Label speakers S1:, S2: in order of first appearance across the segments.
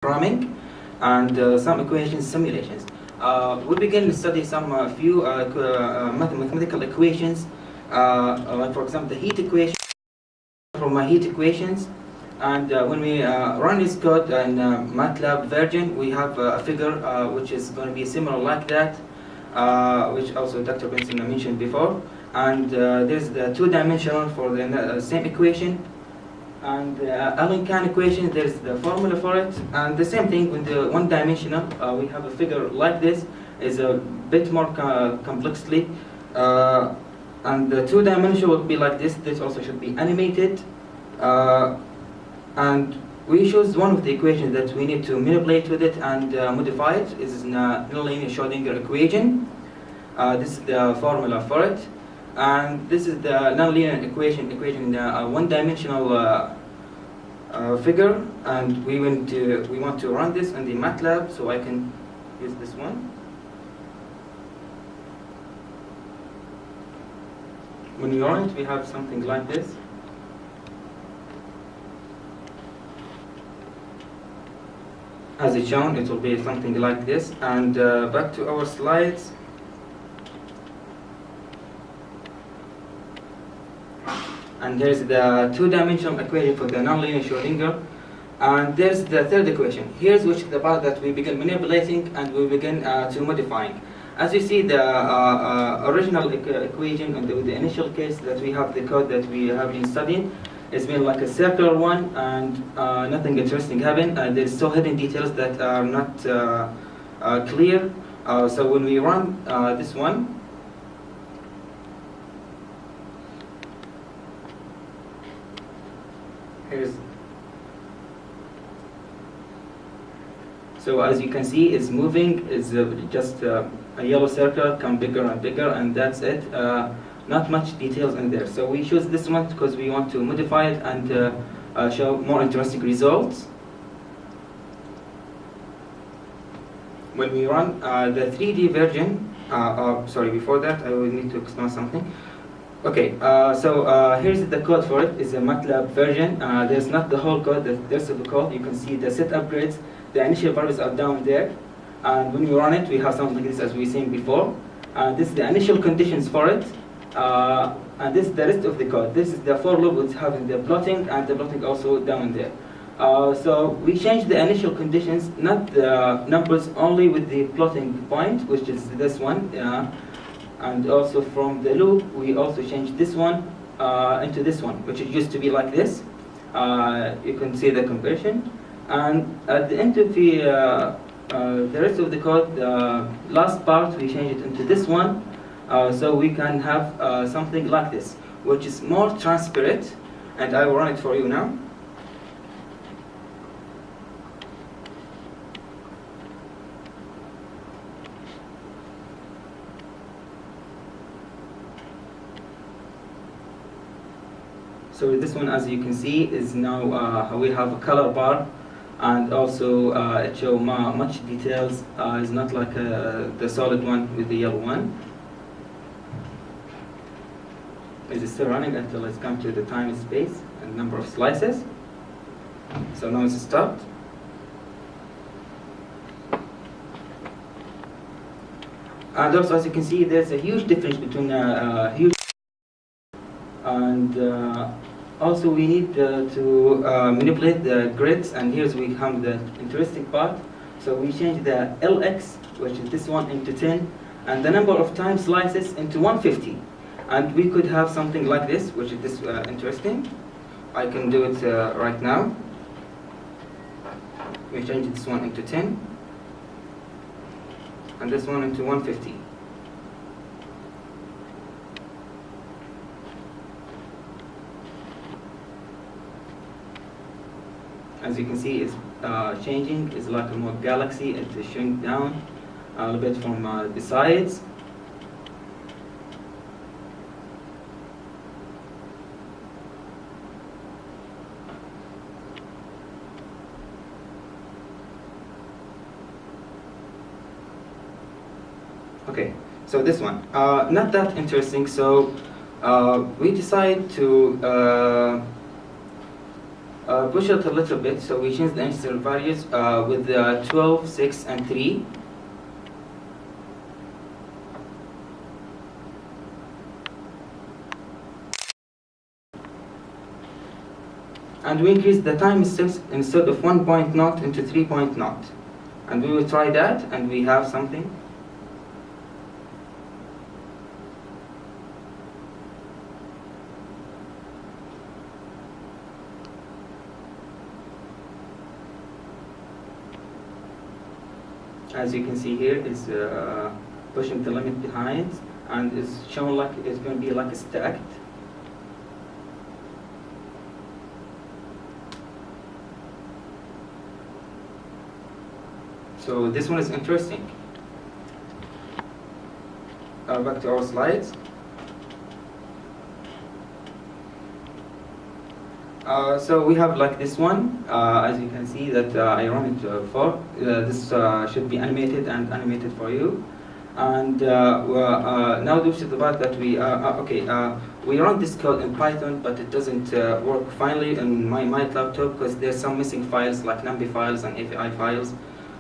S1: programming and some equations simulations. We begin to study some few mathematical equations, like for example the heat equation from heat equations. And when we run this code in MATLAB version, we have a figure which is going to be similar like that, which also Dr. Benson mentioned before. And there's the two-dimensional for the same equation. And Allen-Kahn equation, there's the formula for it. And the same thing with the one-dimensional, we have a figure like this. Is a bit more complexly. And the two-dimensional would be like this. This also should be animated. And we choose one of the equations that we need to manipulate with it and modify it. This is a nonlinear Schrodinger equation. This is the formula for it. And this is the nonlinear equation one-dimensional figure, and we want to run this in the MATLAB, so I can use this one. When we run it, we have something like this. As it's shown, it will be something like this. And back to our slides. And there's the two-dimensional equation for the nonlinear Schrodinger. And there's the third equation. Here's which is the part that we begin manipulating and we begin to modifying. As you see, the original equation and the initial case that we have, the code that we have been studying, it's been like a circular one, and nothing interesting happened. There's still hidden details that are not clear. So when we run this one, so as you can see, it's moving. It's just a yellow circle, come bigger and bigger, and that's it. Not much details in there. So we choose this one because we want to modify it and show more interesting results. When we run the 3D version, sorry, before that I will need to explain something. Okay, so here's the code for it. It's a MATLAB version. There's not the whole code, there's the code. You can see the set upgrades. The initial variables are down there. And when you run it, we have something like this as we seen before. This is the initial conditions for it. And this is the rest of the code. This is the for loop which having the plotting, and the plotting also down there. So we change the initial conditions, not the numbers, only with the plotting point, which is this one. And also from the loop, we also change this one into this one, which it used to be like this. You can see the conversion. And at the end of the rest of the code, the last part, we change it into this one. So we can have something like this, which is more transparent. And I will run it for you now. So this one, as you can see, is now we have a color bar, and also it shows much details. It's not like the solid one with the yellow one. It's still running until it's come to the time and space and number of slices. So now it's stopped. And also, as you can see, there's a huge difference between and also we need to manipulate the grids, and here's we come the interesting part. So we change the LX, which is this one, into 10, and the number of time slices into 150. And we could have something like this, which is this interesting. I can do it right now. We change this one into 10, and this one into 150. As you can see, it's changing. It's like a more galaxy. It's shrink down a little bit from the sides. Okay, so this one, not that interesting. So we decide to push it a little bit, so we change the integer values with 12, 6, and 3. And we increase the time instead of 1.0 into 3.0. And we will try that, and we have something. As you can see here, it's pushing the limit behind, and it's shown like it's going to be like a stacked. So this one is interesting. Back to our slides. So we have like this one, as you can see that I run it for. This should be animated and animated for you. And now due to the fact that we run this code in Python, but it doesn't work finally in my laptop because there's some missing files like NumPy files and API files,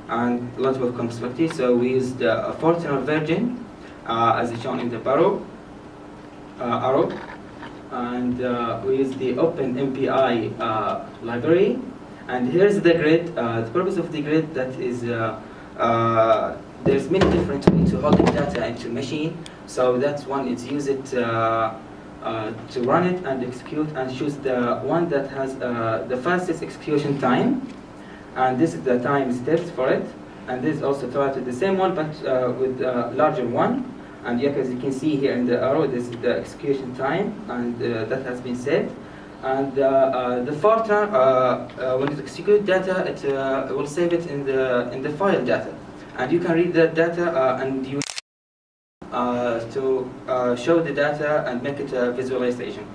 S1: and a lot of complexity. So we used a 14th version, as is shown in the arrow, and we use the Open MPI library. And here's the grid. The purpose of the grid, that is, there's many different ways to holding data into machine. So that's one. It's use it to run it and execute, and choose the one that has the fastest execution time. And this is the time steps for it. And this also try to the same one, but with a larger one. And as you can see here in the arrow, this is the execution time, and that has been set. And the filter, when it executes data, it will save it in the file data, and you can read that data and you to show the data and make it a visualization.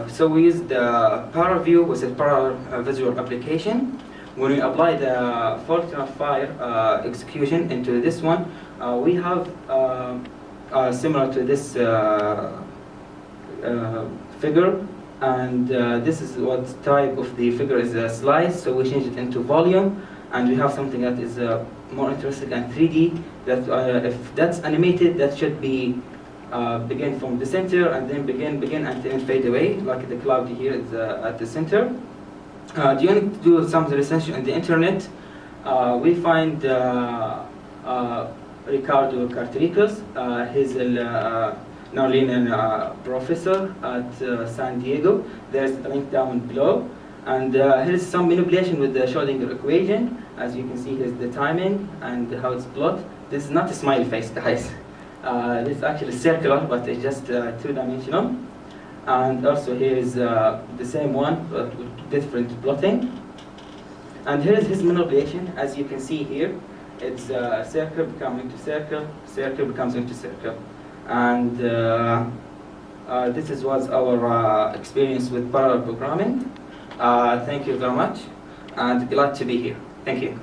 S1: So we use the Power View with a Power Visual application. When we apply the filter file execution into this one, we have similar to this figure, and this is what type of the figure is a slice, so we change it into volume, and we have something that is more interesting and 3D, that if that's animated, that should be begin from the center and then begin and then fade away, like the cloud here is at the center. Do you want to do some research on the internet? We find Ricardo Cartricos. He's a nonlinear professor at San Diego. There's a link down below. And here's some manipulation with the Schrodinger equation. As you can see, here's the timing and how it's plotted. This is not a smiley face, guys. This is actually circular, but it's just two-dimensional. And also here is the same one, but with different plotting. And here is his manipulation. As you can see here, it's circle becomes into circle, circle becomes into circle. And this was our experience with parallel programming. Thank you very much, and glad to be here. Thank you.